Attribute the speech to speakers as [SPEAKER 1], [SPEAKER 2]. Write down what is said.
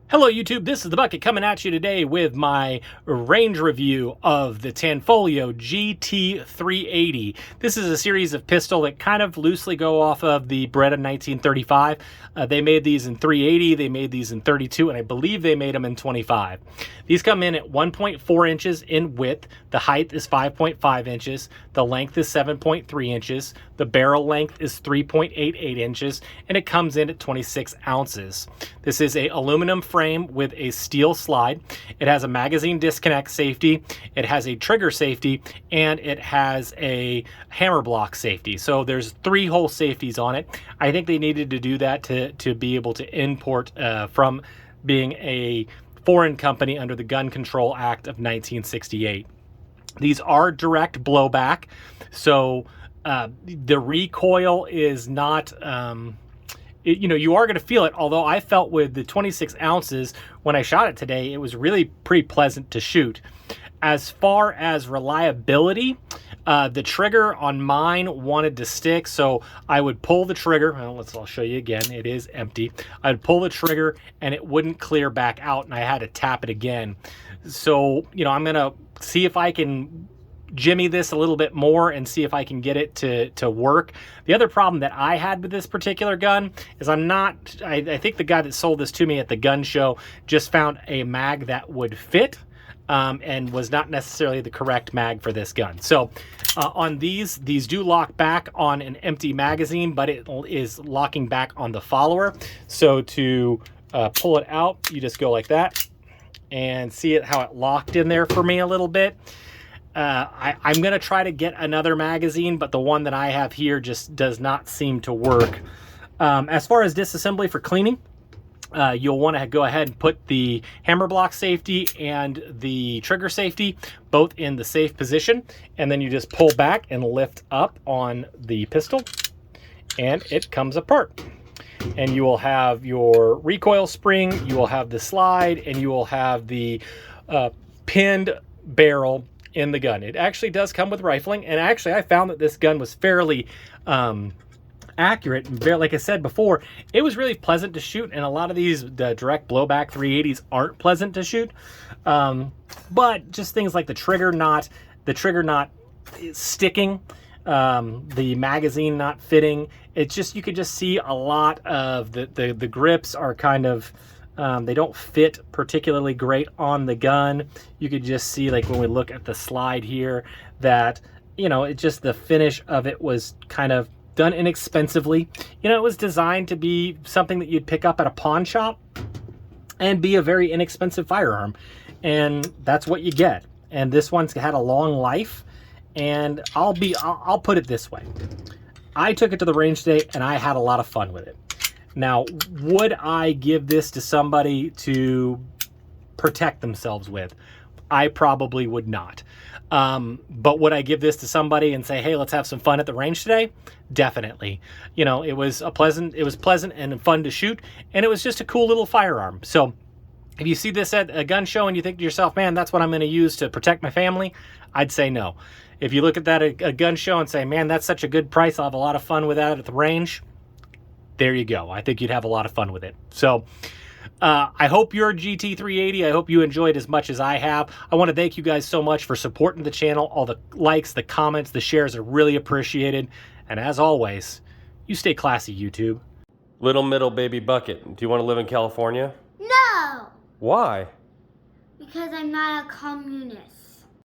[SPEAKER 1] Hello YouTube, this is the Bucket coming at you today with my range review of the Tanfoglio GT380. This is a series of pistol that kind of loosely go off of the Beretta 1935. They made these in 380, they made these in 32, and I believe they made them in 25. These come in at 1.4 inches in width, the height is 5.5 inches, the length is 7.3 inches, the barrel length is 3.88 inches, and it comes in at 26 ounces. This is a aluminum frame with a steel slide. It has a magazine disconnect safety, it has a trigger safety, and it has a hammer block safety. So there's 3 hole safeties on it. I think they needed to do that to be able to import from being a foreign company under the Gun Control Act of 1968. These are direct blowback, so the recoil is not you are going to feel it, although I felt with the 26 ounces when I shot it today, it was really pretty pleasant to shoot. As far as reliability, the trigger on mine wanted to stick, so I would pull the trigger. Well, I'll show you again. It is empty. I'd pull the trigger and it wouldn't clear back out, and I had to tap it again. So, I'm going to see if I can jimmy this a little bit more and see if I can get it to work. The other problem that I had with this particular gun is I think the guy that sold this to me at the gun show just found a mag that would fit and was not necessarily the correct mag for this gun. So on these do lock back on an empty magazine, but it is locking back on the follower. So to pull it out, you just go like that and see how it locked in there for me a little bit. I'm going to try to get another magazine, but the one that I have here just does not seem to work. As far as disassembly for cleaning, you'll want to go ahead and put the hammer block safety and the trigger safety both in the safe position, and then you just pull back and lift up on the pistol, and it comes apart. And you will have your recoil spring, you will have the slide, and you will have the pinned barrel in the gun. It actually does come with rifling, and actually I found that this gun was fairly accurate, and like I said before, it was really pleasant to shoot, and a lot of these direct blowback 380s aren't pleasant to shoot, but just things like the trigger not sticking, the magazine not fitting, it's just, you could just see a lot of the grips are kind of they don't fit particularly great on the gun. You could just see, like when we look at the slide here, that it just, the finish of it was kind of done inexpensively. It was designed to be something that you'd pick up at a pawn shop and be a very inexpensive firearm, and that's what you get. And this one's had a long life, and I'll put it this way: I took it to the range today and I had a lot of fun with it. Now, would I give this to somebody to protect themselves with? I probably would not. But would I give this to somebody and say, hey, let's have some fun at the range today? Definitely. It was pleasant and fun to shoot, and it was just a cool little firearm. So if you see this at a gun show and you think to yourself, man, that's what I'm going to use to protect my family, I'd say no. If you look at that at a gun show and say, man, that's such a good price, I'll have a lot of fun with that at the range, there you go. I think you'd have a lot of fun with it. So I hope your GT380, I hope you enjoyed as much as I have. I want to thank you guys so much for supporting the channel. All the likes, the comments, the shares are really appreciated. And as always, you stay classy, YouTube.
[SPEAKER 2] Little middle baby bucket. Do you want to live in California?
[SPEAKER 3] No!
[SPEAKER 2] Why?
[SPEAKER 3] Because I'm not a communist.